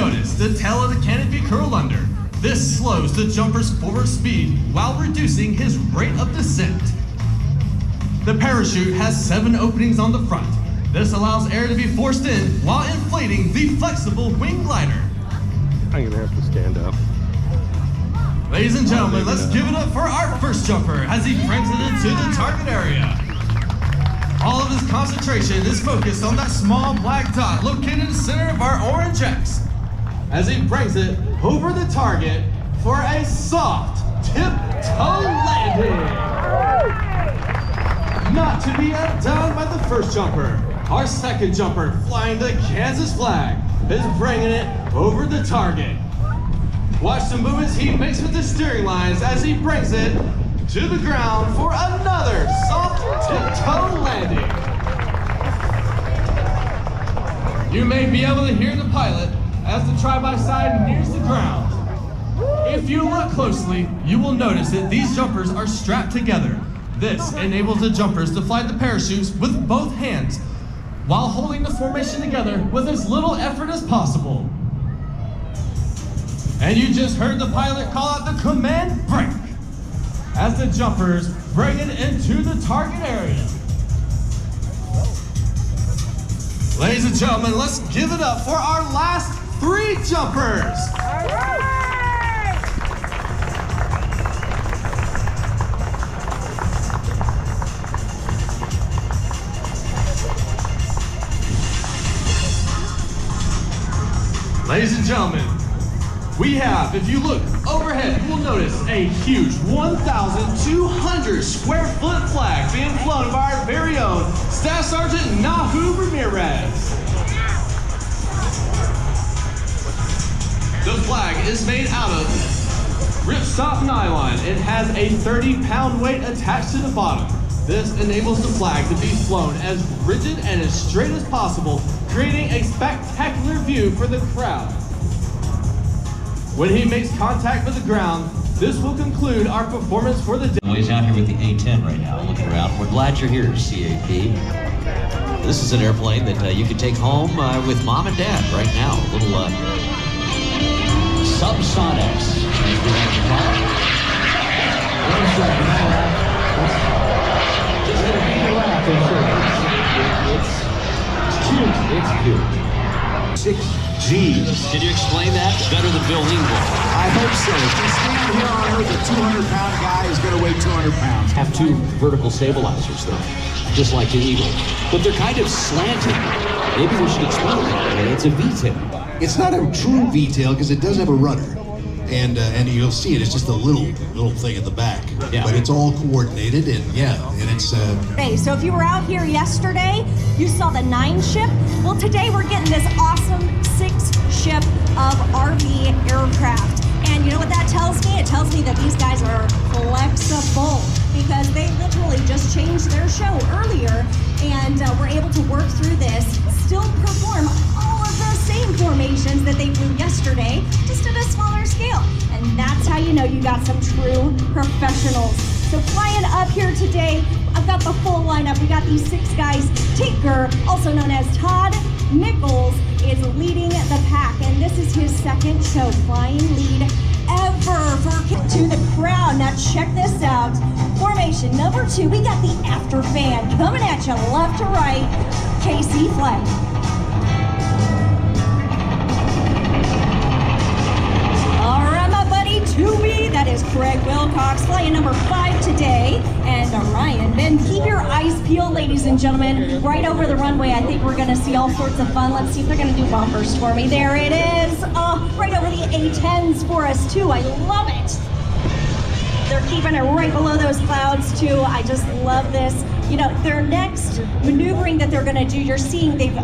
notice the tail of the canopy curl under. This slows the jumper's forward speed while reducing his rate of descent. The parachute has 7 openings on the front. This allows air to be forced in while inflating the flexible wing glider. I'm gonna have to stand up. Ladies and gentlemen, let's give it up for our first jumper as he brings it into the target area. All of his concentration is focused on that small black dot located in the center of our orange X as he brings it over the target for a soft tip-toe landing. Not to be outdone by the first jumper. Our second jumper, flying the Kansas flag, is bringing it over the target. Watch the movements he makes with the steering lines as he brings it to the ground for another soft tip-toe landing. You may be able to hear the pilot as the tri-by-side nears the ground. If you look closely, you will notice that these jumpers are strapped together. This enables the jumpers to fly the parachutes with both hands while holding the formation together with as little effort as possible. And you just heard the pilot call out the command break as the jumpers bring it into the target area. Ladies and gentlemen, let's give it up for our last 3 jumpers. All right. Ladies and gentlemen, we have, if you look overhead, you will notice a huge 1,200 square foot flag being flown by our very own Staff Sergeant Nahu Ramirez. The flag is made out of ripstop nylon. It has a 30-pound weight attached to the bottom. This enables the flag to be flown as rigid and as straight as possible, creating a spectacular view for the crowd. When he makes contact with the ground, this will conclude our performance for the day. He's out here with the A-10 right now, looking around. We're glad you're here, CAP. This is an airplane that you can take home with mom and dad right now. A little subsonics. It's cute. 6 G's. Can you explain that better than Bill Engvall? I hope so. If you stand here on Earth, a 200-pound guy is going to weigh 200 pounds. Have 2 vertical stabilizers, though, just like the Eagle. But they're kind of slanted. Maybe we should explain that. It's a V-tail. It's not a true V-tail because it does have a rudder. And you'll see it. It's just a little thing at the back. Yeah. But it's all coordinated, and it's. Okay, so if you were out here yesterday, you saw the 9 ship. Well, today we're getting this awesome 6 ship of RV aircraft. And you know what that tells me? It tells me that these guys are flexible because they literally just changed their show earlier and were able to work through this, still perform all of the same formations that they flew yesterday, just at a smaller scale. And that's how you know you got some true professionals. So flying up here today, I've got the full lineup. We got these 6 guys. Tinker, also known as Todd Nichols, is leading the pack, and this is his 2nd show flying lead ever for to the crowd. Now check this out. Formation number 2, we got the after fan coming at you left to right. KC flag. All right, my buddy, 2B, that is Craig Wilcox, flying number 5 today, and Ryan. Then keep your eyes peeled, ladies and gentlemen, right over the runway. I think we're gonna see all sorts of fun. Let's see if they're gonna do bumpers for me. There it is, right over the A-10s for us too. I love it. They're keeping it right below those clouds too. I just love this. You know, their next maneuvering that they're gonna do, you're seeing they've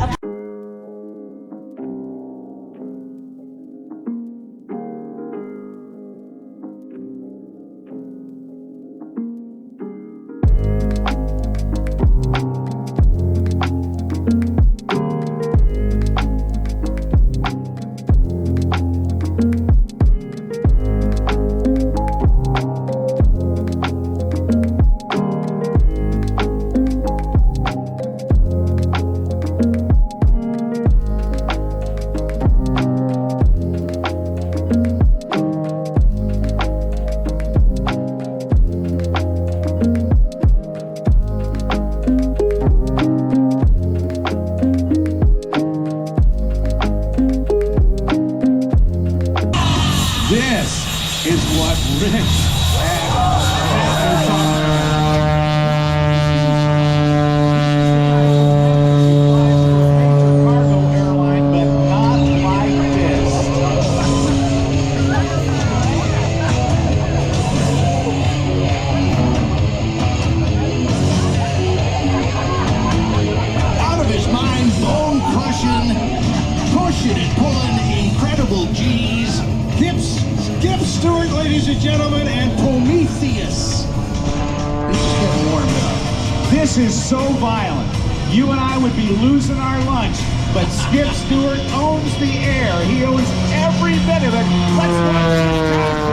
Ladies and gentlemen, and Prometheus. He's just getting warmed up. This is so violent. You and I would be losing our lunch, but Skip Stewart owns the air. He owns every bit of it. Let's watch this time.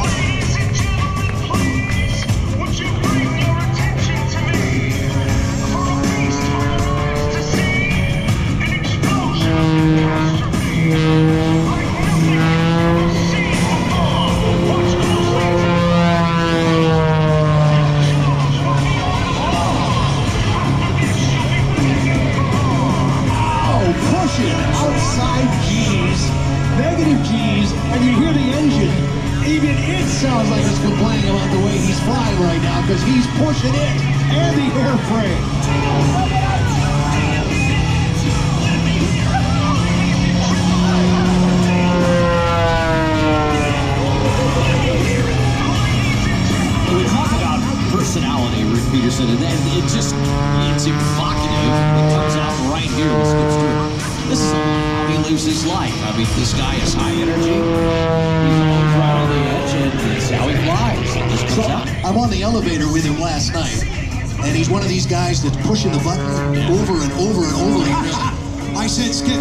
Ladies and gentlemen, please, would you bring your attention to me for a feast for your eyes to see? An explosion of history. Like nothing you've ever seen before. Watch closely. Pushing outside G's, negative G's, and you hear the engine. Even it sounds like it's complaining about the way he's flying right now because he's pushing it and the airframe. We talk about personality, Rick Peterson, and then it's evocative. It comes out right here with Skip Stewart. This is how he lives his life. I mean, this guy is high energy. He's always right on the edge, and it's how he flies. It just comes out. I'm on the elevator with him last night, and he's one of these guys that's pushing the button over and over and over again. I said, Skip,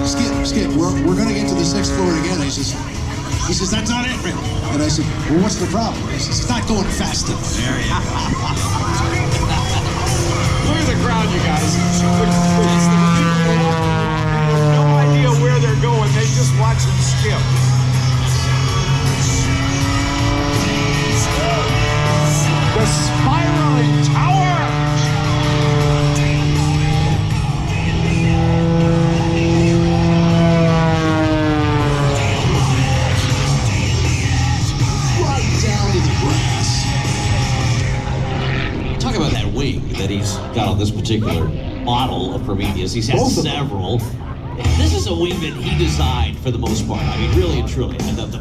we're going to get to the 6th floor together. He says, that's not it, Rick. And I said, well, what's the problem? He says, it's not going fast enough. There you go. Look at the crowd, you guys. It's the people who have no idea where they're going. They just watch them skip. The spiraling tower. Right down to the grass. Talk about that wing that he's got on this particular model of Prometheus. He's had Both of them. several. This is a wing that he designed for the most part. I mean, really and truly. And the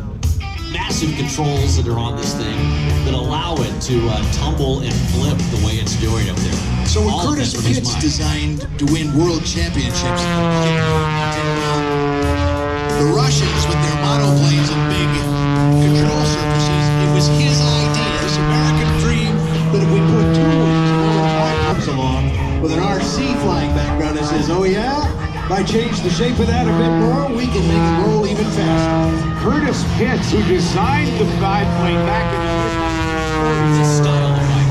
massive controls that are on this thing that allow it to tumble and flip the way it's doing up there. So when All of Curtis that from his Pitts mind. designed to win world championships, the Russians with their monoplanes and big control surfaces, it was his idea, this American dream, that if we put two wings, when the car comes along with an RC flying background that says, oh yeah, if I change the shape of that a bit more, we can make it roll even faster. Curtis Pitts, who designed the biplane back in the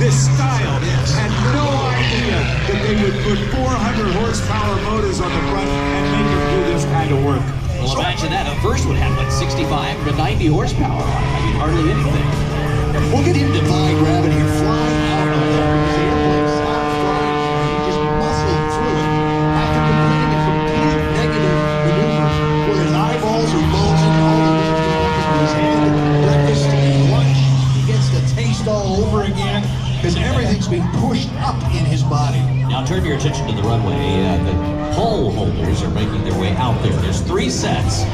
this style, had no idea that they would put 400 horsepower motors on the front and make them do this kind of work. Well, imagine that. The first one had, 65 to 90 horsepower on it. I mean, hardly anything. We'll get him defying gravity and flying out of there because the airplane stopped flying and he just muscled through it after completing a complete negative maneuver where his eyeballs are bulging, all the blood going up into his head, breakfast and lunch. He gets to taste all over again because everything's being pushed up in his body. Now turn your attention to the runway. The pole holders are making their way out there. There's 3 sets.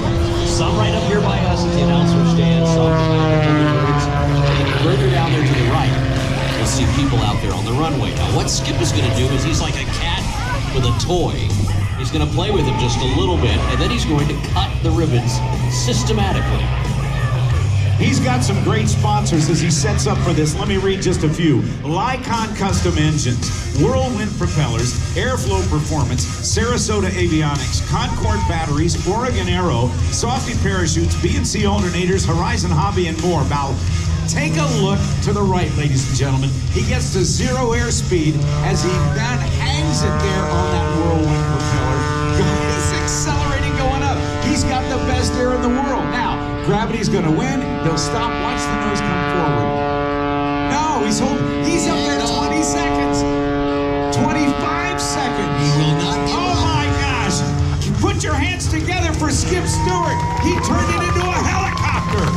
Some right up here by us at the announcer stand, some behind the birds. And further down there to the right, you'll see people out there on the runway. Now what Skip is going to do is he's like a cat with a toy. He's going to play with him just a little bit, and then he's going to cut the ribbons systematically. He's got some great sponsors as he sets up for this. Let me read just a few. Lycon Custom Engines, Whirlwind Propellers, Airflow Performance, Sarasota Avionics, Concord Batteries, Oregon Aero, Softy Parachutes, B&C Alternators, Horizon Hobby, and more. Now, take a look to the right, ladies and gentlemen. He gets to 0 airspeed as he then hangs it there on that Whirlwind propeller. He's accelerating going up. He's got the best air in the world. Now, gravity's gonna win. He'll stop. Watch the nose come forward. No, he's holding. He's up there 20 seconds. 25 seconds. He will not give Oh up. my gosh. Put your hands together for Skip Stewart. He turned it into a helicopter.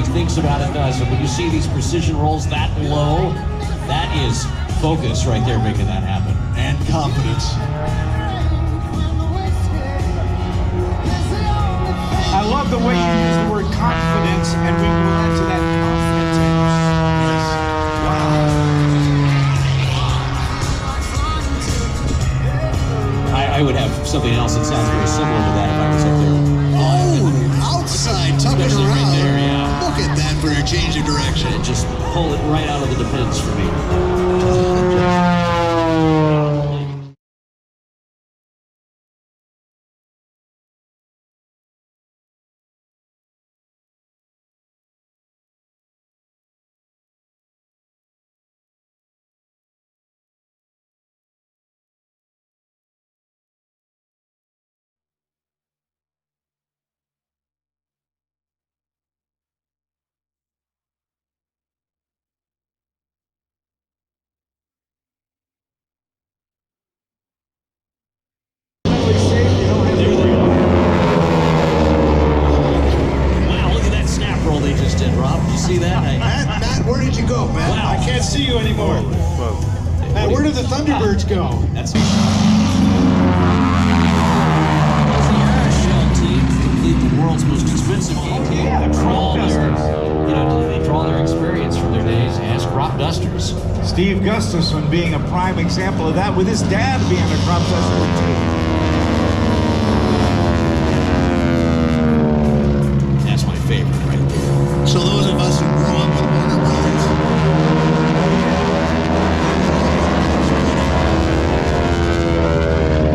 thinks about it, does. And when you see these precision rolls that low, that is focus right there making that happen. And confidence. I love the way you use the word confidence, and we move on to that confidence. Yes. I would have something else that sounds very similar to that if I was up there. Oh, outside, tucking Especially around. right there, yeah. Look at that for a change of direction. And just pull it right out of the defense for me. Wow, look at that snap roll they just did, Rob. Did you see that? Matt, where did you go, Matt? Wow. I can't see you anymore. Well, Matt, where did the Thunderbirds go? That's the Airshow team complete the world's most expensive game team. They draw their experience from their days as crop dusters. Steve Gustafson being a prime example of that, with his dad being a crop duster too. That's my favorite right there. So those of us who grew up with Warner Brothers.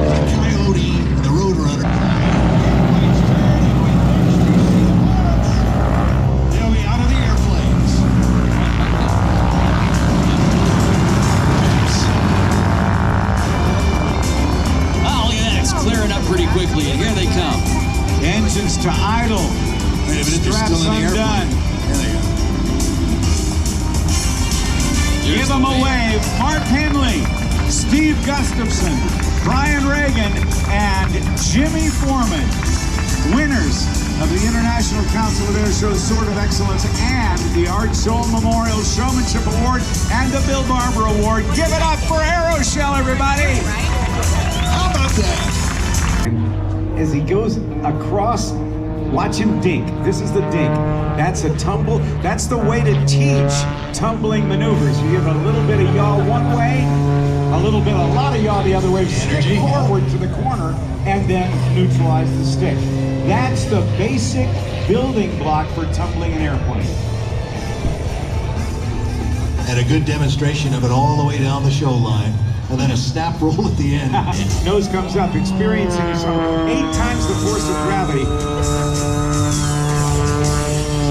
The Coyote, the Roadrunner. They'll be out of the airplanes. Oh, look at that. It's clearing up pretty quickly, and here they come. Engines to idle. Wait a minute, they're Straps still in the undone. airplane. There they go. Give them a wave. Mark Henley, Steve Gustafson, Brian Reagan, and Jimmy Foreman, winners of the International Council of Airshow Sword of Excellence and the Art Scholl Memorial Showmanship Award and the Bill Barber Award. Give it up for Aeroshell, everybody! How about that? As he goes across, watch him dink. This is the dink. That's a tumble. That's the way to teach tumbling maneuvers. You give a little bit of yaw one way, a lot of yaw the other way, stick forward to the corner, and then neutralize the stick. That's the basic building block for tumbling an airplane. And a good demonstration of it all the way down the show line. And then a snap roll at the end. Nose comes up, experiencing some 8 times the force of gravity.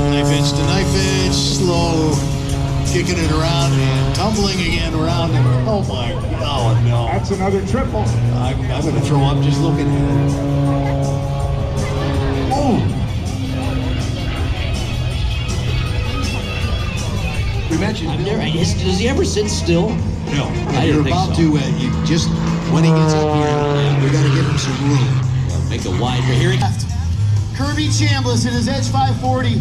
Knife edge to knife edge, slow, kicking it around and tumbling again around. And, oh my, oh no. That's another triple. I'm going to throw up just looking at it. Oh! We mentioned. Does he ever sit still? No, I you're didn't think about so. to. You just when he gets up here, we got to give him some room. Make a wide. Here he comes. Kirby Chambliss in his Edge 540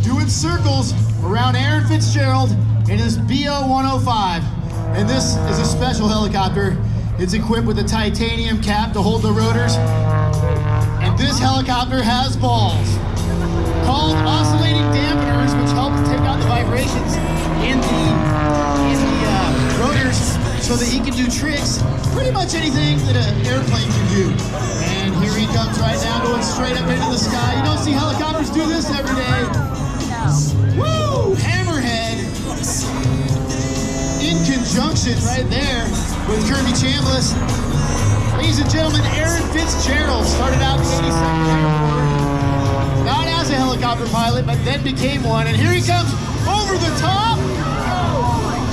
doing circles around Aaron Fitzgerald in his BO 105. And this is a special helicopter. It's equipped with a titanium cap to hold the rotors. And this helicopter has balls called oscillating dampeners, which help take out the vibrations in the rotors so that he can do tricks, pretty much anything that an airplane can do. And here he comes right now, going straight up into the sky. You don't see helicopters do this every day. Woo! Hammerhead in conjunction right there with Kirby Chambliss. Ladies and gentlemen, Aaron Fitzgerald started out in the 82nd Airborne, not as a helicopter pilot, but then became one. And here he comes over the top.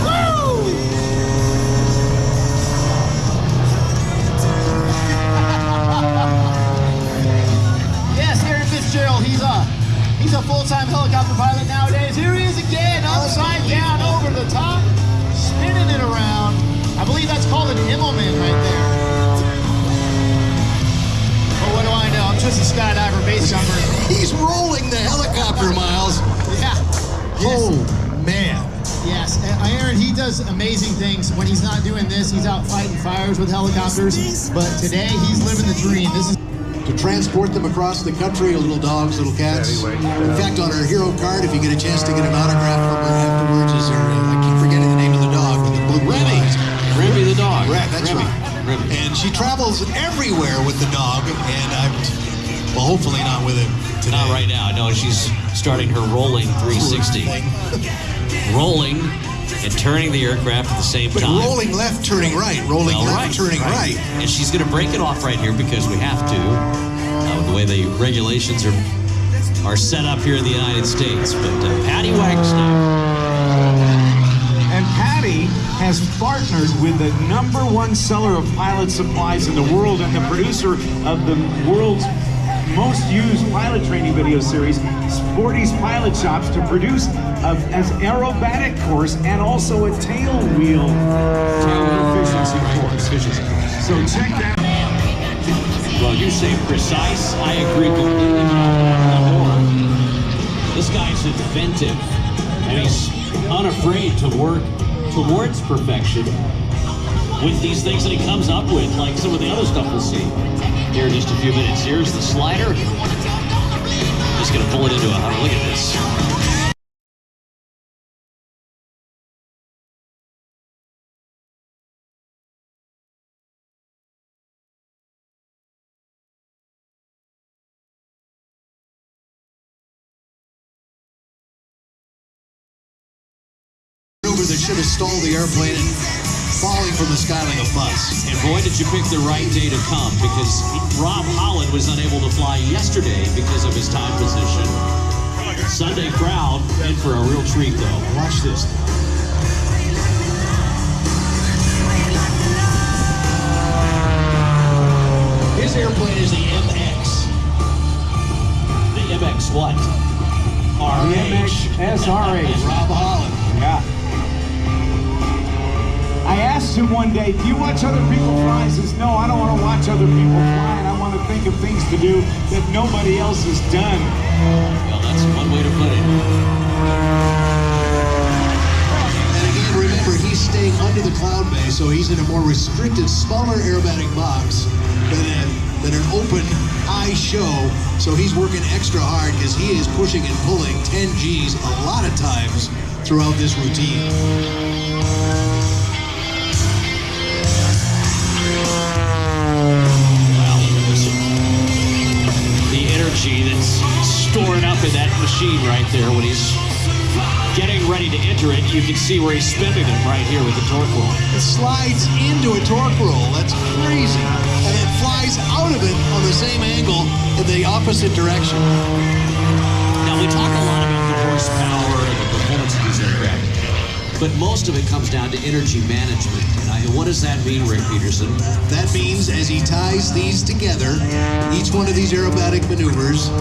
Woo! Yes, Aaron Fitzgerald, he's a full-time helicopter pilot nowadays. Here he is again, upside down, over the top, spinning it around. I believe that's called an Immelman right there. But what do I know? I'm just a skydiver base jumper. He's rolling the helicopter, Miles. Yeah. does amazing things. When he's not doing this, he's out fighting fires with helicopters. But today, he's living the dream. This is To transport them across the country, little dogs, little cats. In fact, on our hero card, if you get a chance to get an autograph from her afterwards, is her, I keep forgetting the name of the dog with the blue eyes. Remy the dog. Right, that's Remy. right. Remy. And she travels everywhere with the dog, and well, hopefully not with it today. Not right now. No, she's starting her rolling 360. Rolling and turning the aircraft at the same But time. rolling left, turning right. Rolling left, turning right. And she's going to break it off right here because we have to. The way the regulations are set up here in the United States. But Patty Wagner. And Patty has partnered with the #1 seller of pilot supplies in the world and the producer of the world's most used pilot training video series, Sporty's Pilot Shops, to produce as aerobatic course and also a tail wheel efficiency course. So check that out. Well, you say precise. I agree completely. This guy's inventive, and he's unafraid to work towards perfection with these things that he comes up with, like some of the other stuff we'll see here in just a few minutes. Here's the slider. Just gonna pull it into a look at this. That should have stalled the airplane and falling from the sky like a bus. And boy, did you pick the right day to come, because Rob Holland was unable to fly yesterday because of his time position. Sunday crowd in for a real treat, though. Watch this. His airplane is the MX. The MX what? The MX SRH. Rob Holland. Yeah. I asked him one day, do you watch other people fly? He says, no, I don't want to watch other people fly, and I want to think of things to do that nobody else has done. Well, that's one way to put it. And again, remember, he's staying under the cloud base, so he's in a more restricted, smaller aerobatic box than an open eye show. So he's working extra hard because he is pushing and pulling 10 Gs a lot of times throughout this routine. Energy that's stored up in that machine right there when he's getting ready to enter it. You can see where he's spinning it right here with the torque roll. It slides into a torque roll. That's crazy. And it flies out of it on the same angle in the opposite direction. Now, we talk a lot about the horsepower and the performance of these aircraft, but most of it comes down to energy management. And what does that mean, Rick Peterson? That means as he ties these together, each one of these aerobatic maneuvers,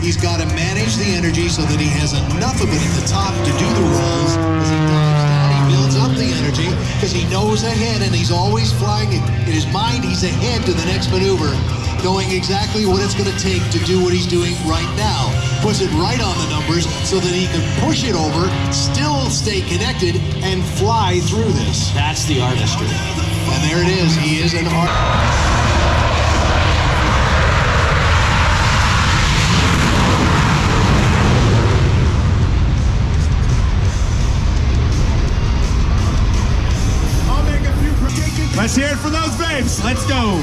he's got to manage the energy so that he has enough of it at the top to do the rolls. As he dives down, he builds up the energy because he knows ahead, and he's always flying. In his mind, he's ahead to the next maneuver, knowing exactly what it's going to take to do what he's doing right now. Puts it right on the numbers so that he can push it over, still stay connected, and fly through this. That's the artistry. And there it is. He is an artist. Let's hear it for those babes. Let's go.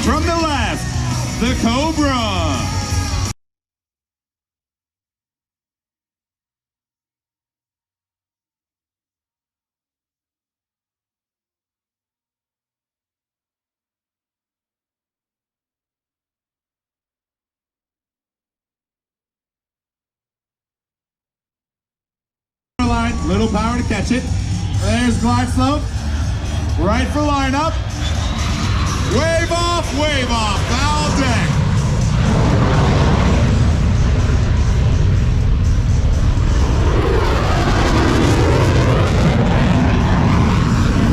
From the left, the Cobra. Little power to catch it. There's glide slope. Right for line up. Wave off, foul deck.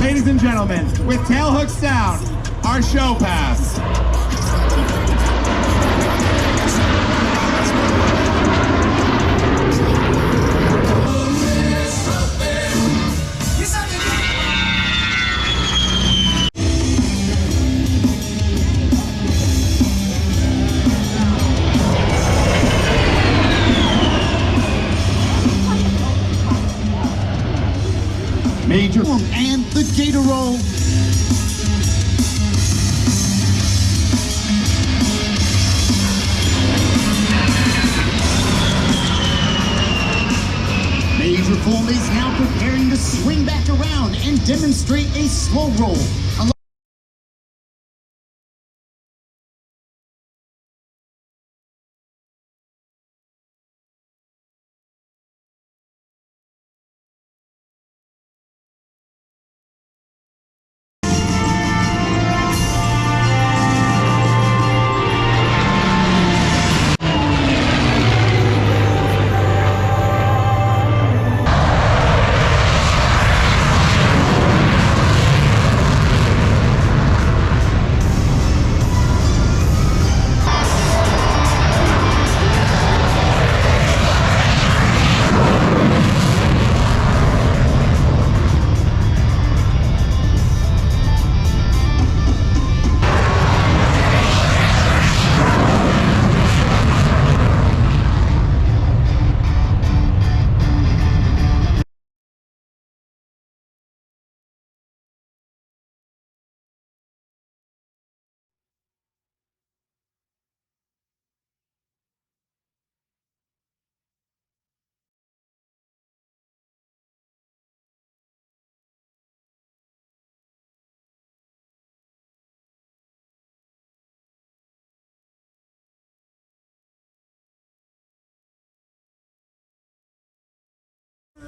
Ladies and gentlemen, with tail hooks down, our show pass. Major and the Gator Roll. Major Foam is now preparing to swing back around and demonstrate a slow roll.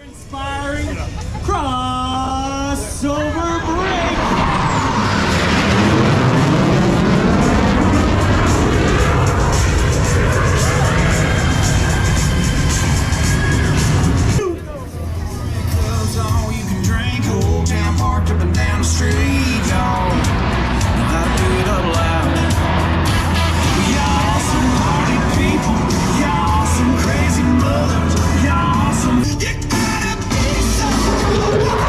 Inspiring crossover break. All you can drink, old town parked up and down the street, y'all. Know how to do it up loud. Y'all some party people, y'all some crazy mothers, y'all some. You gotta be so.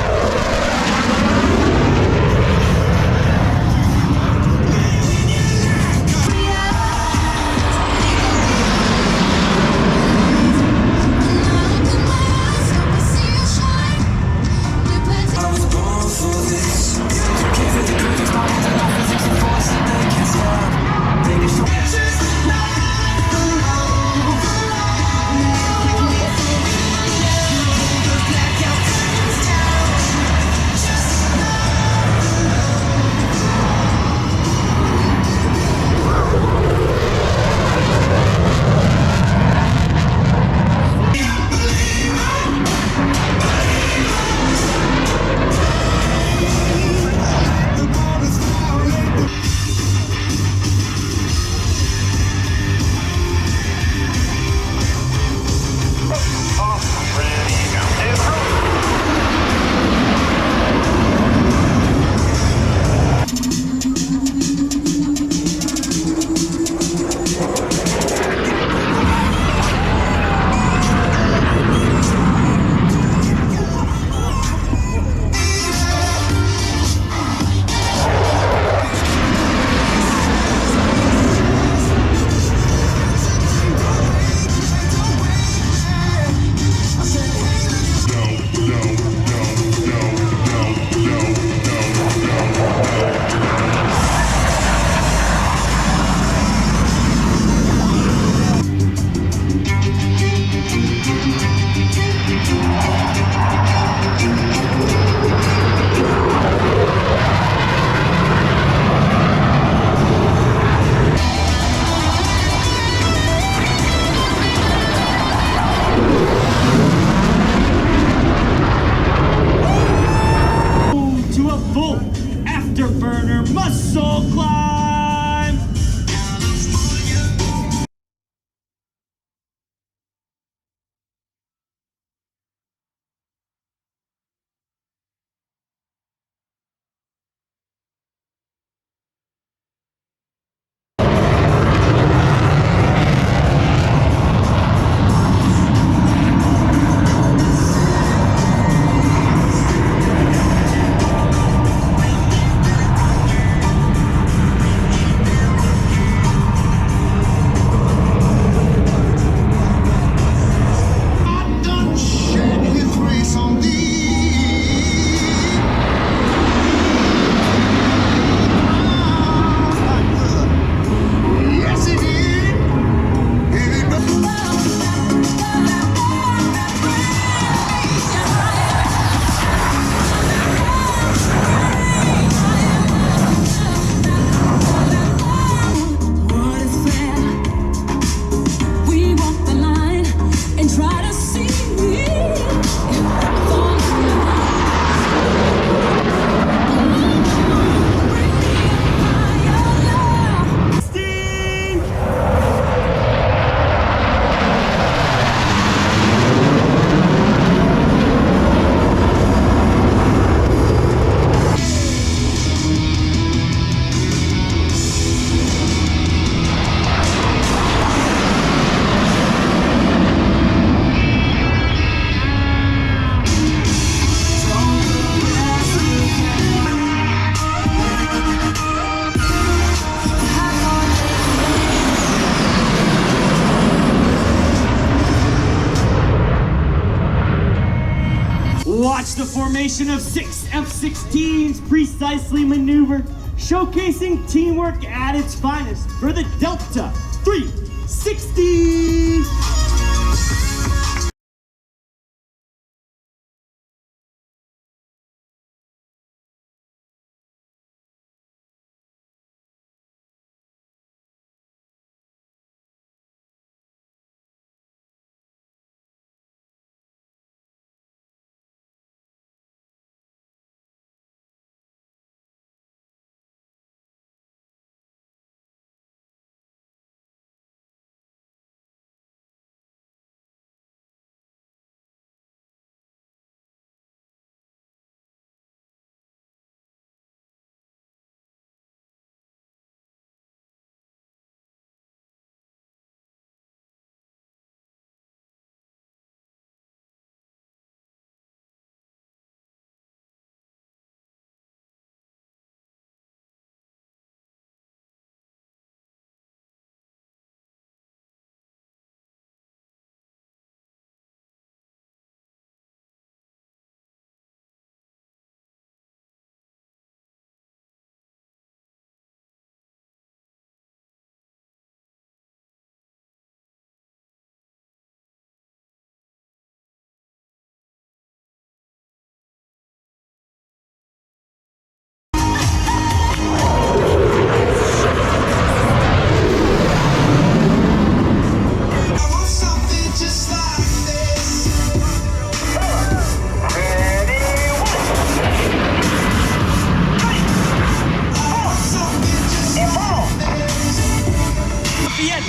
Watch the formation of 6 F-16s precisely maneuver, showcasing teamwork at its finest for the Delta 360.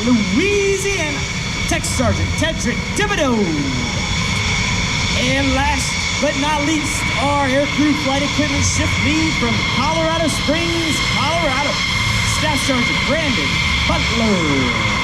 Louisiana, Tech Sergeant Tedrick Thibodeau. And last but not least, our aircrew flight equipment shift lead from Colorado Springs, Colorado, Staff Sergeant Brandon Butler.